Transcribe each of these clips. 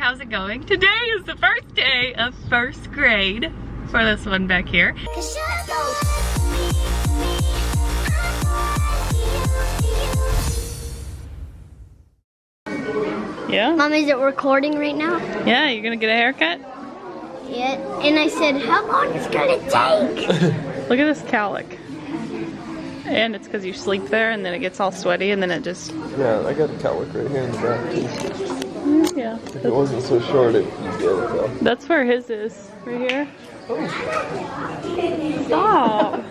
how's it going? Today is the first day of first grade for this one back here. Yeah? Mom, is it recording right now? Yeah, you're gonna get a haircut? Yeah. And I said, how long is it gonna take? Look at this cowlick. And it's because you sleep there and then it gets all sweaty and then it just... Yeah, I got a cowlick right here in the back too. Yeah. If it wasn't so short, you'd get it though. That's where his is, right here. Stop!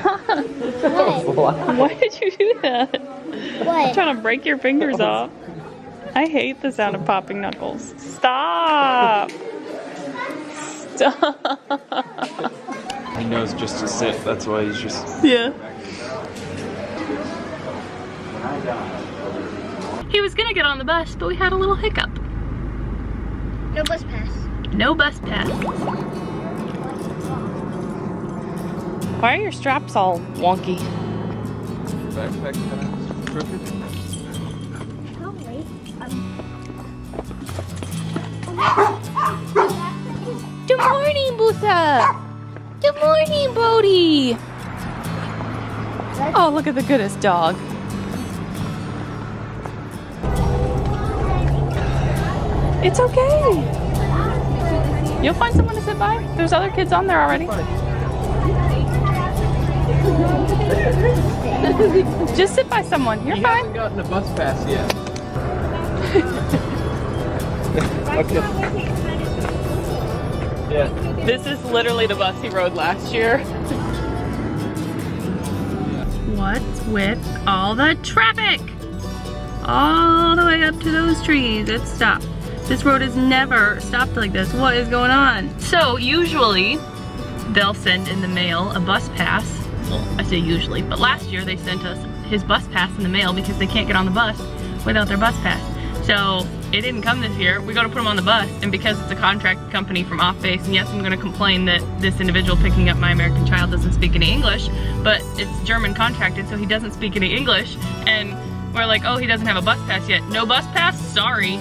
God. Why did you do that? What? I'm trying to break your fingers off. I hate the sound of popping knuckles. Stop! Stop! He knows just to sit, that's why he's just... Yeah. He was gonna get on the bus, but we had a little hiccup. No bus pass. No bus pass. Why are your straps all wonky? Backpack kind of crooked. Good morning, Busa. Good morning, Brody. Oh, look at the goodest dog. It's okay. You'll find someone to sit by. There's other kids on there already. Just sit by someone. You're fine. He hasn't gotten a bus pass yet. Okay. Yeah. This is literally the bus he rode last year. What's with all the traffic? All the way up to those trees. It's stopped. This road has never stopped like this. What is going on? So usually they'll send in the mail a bus pass. Well, I say usually, but last year they sent us his bus pass in the mail because they can't get on the bus without their bus pass. So it didn't come this year. We got to put him on the bus, and because it's a contract company from off base, and yes, I'm going to complain that this individual picking up my American child doesn't speak any English, but it's German contracted, so he doesn't speak any English, and we're like, oh, he doesn't have a bus pass yet. No bus pass? Sorry.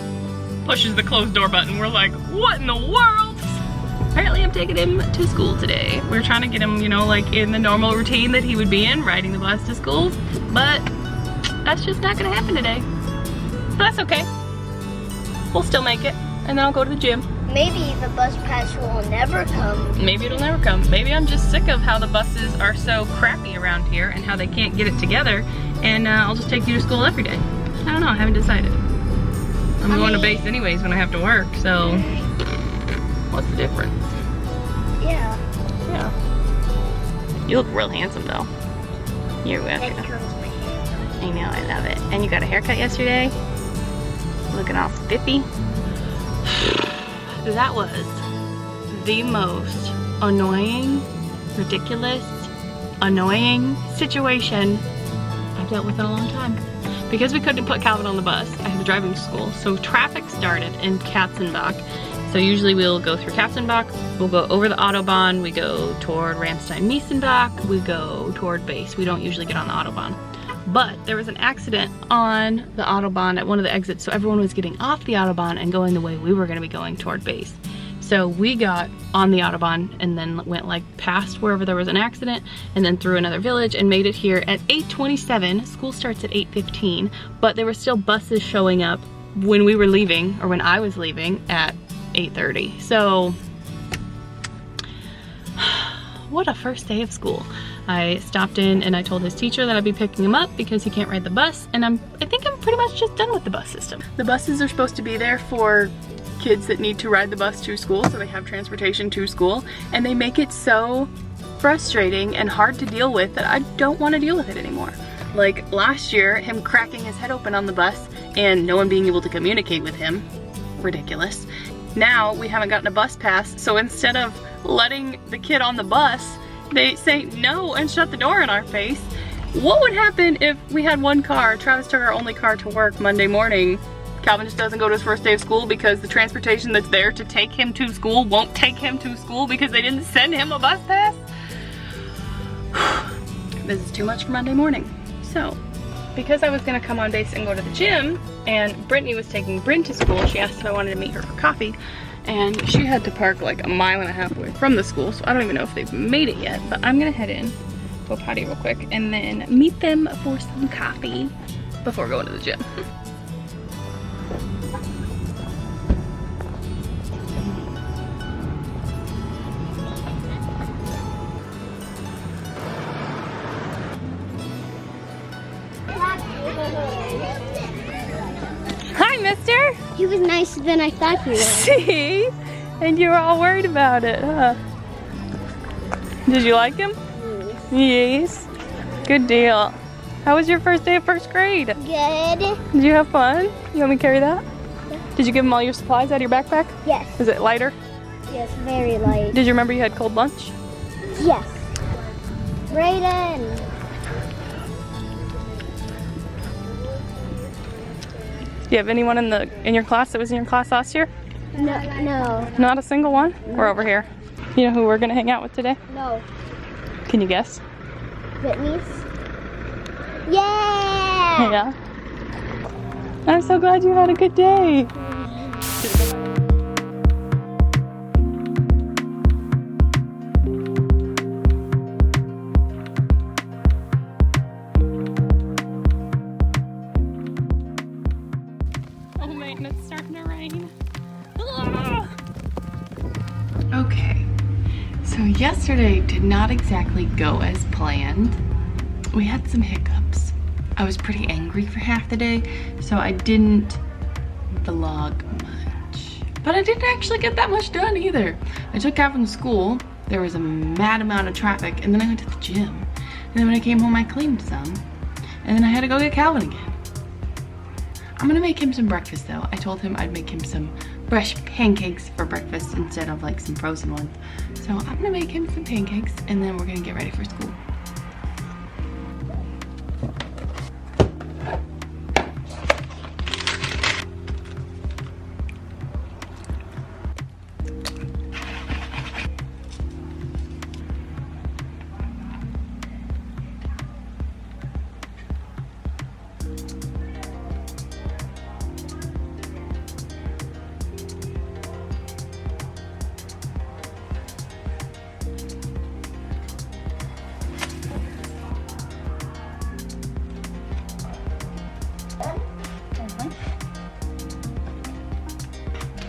Pushes the closed door button. We're like, what in the world? Apparently I'm taking him to school today. We're trying to get him, you know, like in the normal routine that he would be in, riding the bus to school, but that's just not going to happen today. But that's okay. We'll still make it, and then I'll go to the gym. Maybe the bus pass will never come. Maybe it'll never come. Maybe I'm just sick of how the buses are so crappy around here and how they can't get it together, and I'll just take you to school every day. I don't know, I haven't decided. I'm going to base anyways when I have to work, so what's the difference? Yeah. Yeah. You look real handsome though. You're welcome. I know, I love it. And you got a haircut yesterday? Looking all spiffy. That was the most annoying, ridiculous, annoying situation I've dealt with in a long time. Because we couldn't put Calvin on the bus, I had to drive him to school. So traffic started in Katzenbach. So usually we'll go through Katzenbach, we'll go over the Autobahn, we go toward Ramstein-Miesenbach, we go toward base. We don't usually get on the Autobahn. But there was an accident on the Autobahn at one of the exits, so everyone was getting off the Autobahn and going the way we were gonna be going toward base. So we got on the Autobahn and then went like past wherever there was an accident and then through another village and made it here at 8:27. School starts at 8:15, but there were still buses showing up when we were leaving, or when I was leaving, at 8:30. So, what a first day of school. I stopped in and I told his teacher that I'd be picking him up because he can't ride the bus, and I think I'm pretty much just done with the bus system. The buses are supposed to be there for kids that need to ride the bus to school, so they have transportation to school, and they make it so frustrating and hard to deal with that I don't want to deal with it anymore. Like last year, him cracking his head open on the bus and no one being able to communicate with him. Ridiculous. Now we haven't gotten a bus pass, so instead of letting the kid on the bus, they say no and shut the door in our face. What would happen if we had one car, Travis took our only car to work Monday morning, Calvin just doesn't go to his first day of school because the transportation that's there to take him to school won't take him to school because they didn't send him a bus pass? This is too much for Monday morning. So, because I was gonna come on base and go to the gym, and Brittany was taking Bryn to school. She asked if I wanted to meet her for coffee, and she had to park like 1.5 miles away from the school, so I don't even know if they've made it yet, but I'm gonna head in, go potty real quick, and then meet them for some coffee before going to the gym. Hi, mister. He was nicer than I thought he was. See? And you were all worried about it, huh? Did you like him? Yes. Good deal. How was your first day of first grade? Good. Did you have fun? You want me to carry that? Yeah. Did you give him all your supplies out of your backpack? Yes. Is it lighter? Yes, very light. Did you remember you had cold lunch? Yes. Brayden. Do you have anyone in your class that was in your class last year? No. Not a single one? We're over here. You know who we're gonna hang out with today? No. Can you guess? Whitney's. Yeah. Yeah. I'm so glad you had a good day. Oh man, it's starting to rain. Ugh. Okay, so yesterday did not exactly go as planned. We had some hiccups. I was pretty angry for half the day, so I didn't vlog much. But I didn't actually get that much done either. I took Calvin to school. There was a mad amount of traffic, and then I went to the gym. And then when I came home, I cleaned some. And then I had to go get Calvin again. I'm gonna make him some breakfast though. I told him I'd make him some fresh pancakes for breakfast instead of like some frozen ones. So I'm gonna make him some pancakes and then we're gonna get ready for school.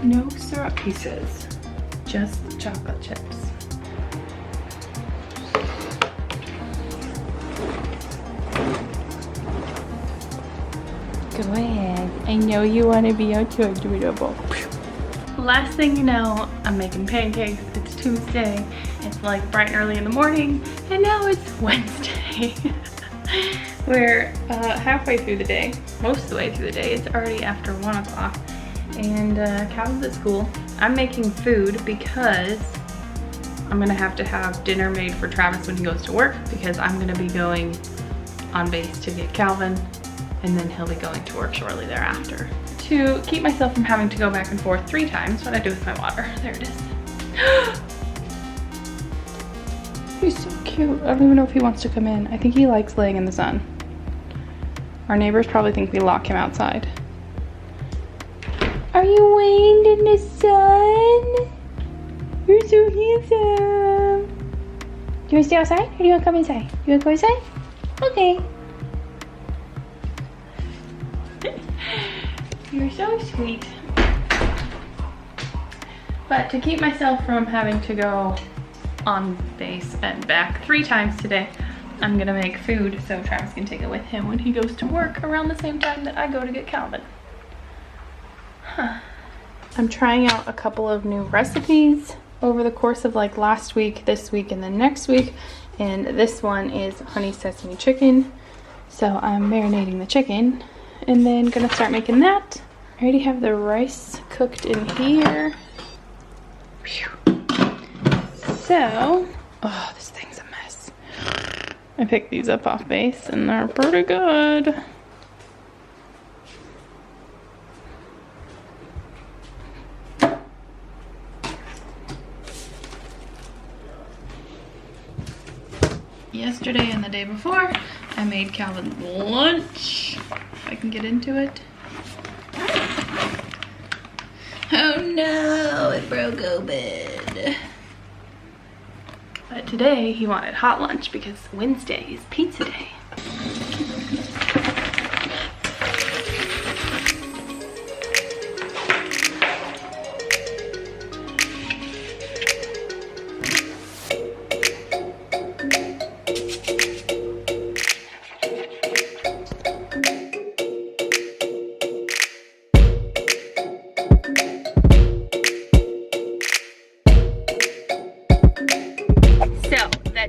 No syrup pieces, just chocolate chips. Go ahead. I know you want to be adorable. Last thing you know, I'm making pancakes. It's Tuesday. It's like bright and early in the morning, and now it's Wednesday. We're halfway through the day, most of the way through the day. It's already after 1 o'clock. And Calvin's at school. I'm making food because I'm gonna have to have dinner made for Travis when he goes to work, because I'm gonna be going on base to get Calvin, and then he'll be going to work shortly thereafter. To keep myself from having to go back and forth 3 times, what I do with my water. There it is. He's so cute. I don't even know if he wants to come in. I think he likes laying in the sun. Our neighbors probably think we lock him outside. Are you laying in the sun? You're so handsome. Do you want to stay outside or do you want to come inside? You want to go inside? Okay. You're so sweet. But to keep myself from having to go on base and back 3 times today, I'm gonna make food so Travis can take it with him when he goes to work around the same time that I go to get Calvin. I'm trying out a couple of new recipes over the course of like last week, this week, and then next week. And this one is honey sesame chicken. So I'm marinating the chicken and then gonna start making that. I already have the rice cooked in here. So, oh, this thing's a mess. I picked these up off base and they're pretty good. Yesterday and the day before, I made Calvin lunch, if I can get into it. Oh no, it broke open. But today he wanted hot lunch because Wednesday is pizza day.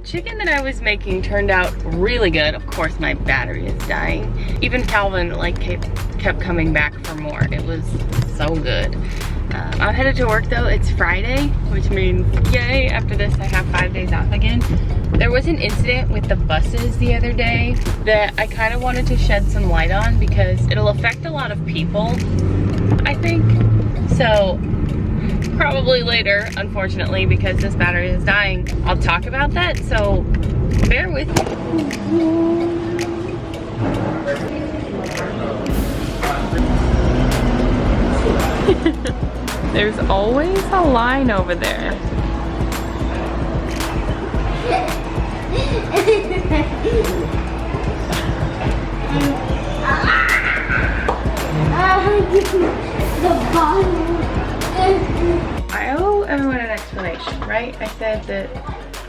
Chicken that I was making turned out really good. Of course, my battery is dying. Even Calvin like kept coming back for more. It was so good. I'm headed to work though. It's Friday, which means yay, after this I have 5 days off again. There was an incident with the buses the other day that I kind of wanted to shed some light on because it'll affect a lot of people, I think. So probably later, unfortunately, because this battery is dying, I'll talk about that, so bear with me. There's always a line over there. The bottle. I owe everyone an explanation, right? I said that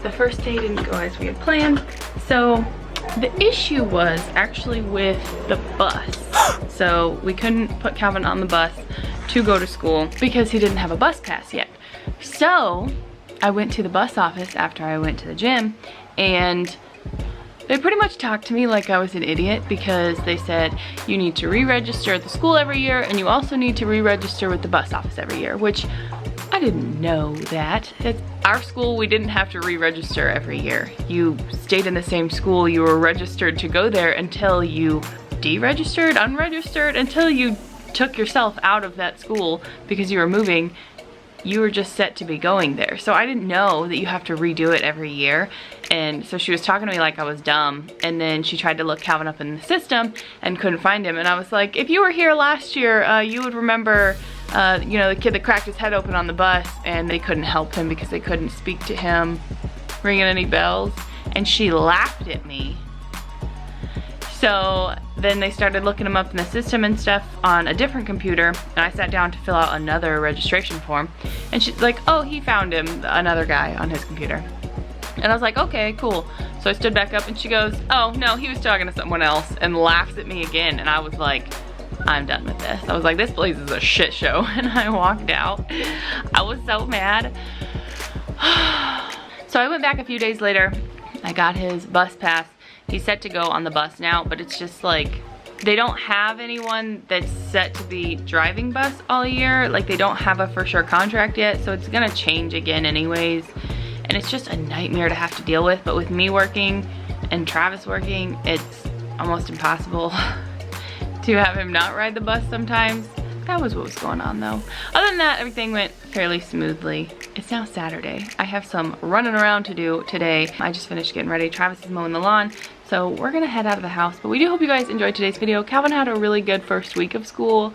the first day didn't go as we had planned. So the issue was actually with the bus. So we couldn't put Calvin on the bus to go to school because he didn't have a bus pass yet. So I went to the bus office after I went to the gym, and they pretty much talked to me like I was an idiot because they said you need to re-register at the school every year and you also need to re-register with the bus office every year, which I didn't know that. At our school, we didn't have to re-register every year. You stayed in the same school, you were registered to go there until you deregistered, unregistered, until you took yourself out of that school because you were moving. You were just set to be going there. So I didn't know that you have to redo it every year. And so she was talking to me like I was dumb. And then she tried to look Calvin up in the system and couldn't find him. And I was like, if you were here last year, you would remember, you know, the kid that cracked his head open on the bus and they couldn't help him because they couldn't speak to him, ringing any bells. And she laughed at me. So then they started looking him up in the system and stuff on a different computer, and I sat down to fill out another registration form, and she's like, oh, he found him, another guy on his computer. And I was like, okay, cool. So I stood back up and she goes, oh no, he was talking to someone else, and laughs at me again. And I was like, I'm done with this. I was like, this place is a shit show. And I walked out. I was so mad. So I went back a few days later. I got his bus pass. He's set to go on the bus now, but it's just like, they don't have anyone that's set to be driving bus all year. Like, they don't have a for sure contract yet, so it's gonna change again anyways. And it's just a nightmare to have to deal with. But with me working and Travis working, it's almost impossible to have him not ride the bus sometimes. That was what was going on though. Other than that, everything went fairly smoothly. It's now Saturday. I have some running around to do today. I just finished getting ready. Travis is mowing the lawn. So we're gonna head out of the house. But we do hope you guys enjoyed today's video. Calvin had a really good first week of school.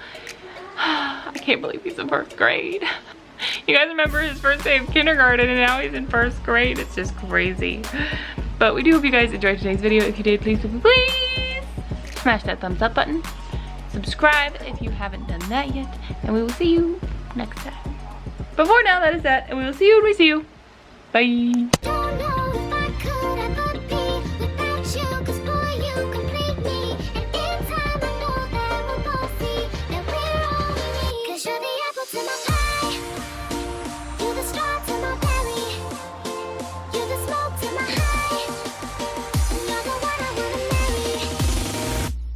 I can't believe he's in first grade. You guys remember his first day of kindergarten and now he's in first grade. It's just crazy. But we do hope you guys enjoyed today's video. If you did, please smash that thumbs up button. Subscribe if you haven't done that yet. And we will see you next time. But for now, that is that. And we will see you when we see you. Bye.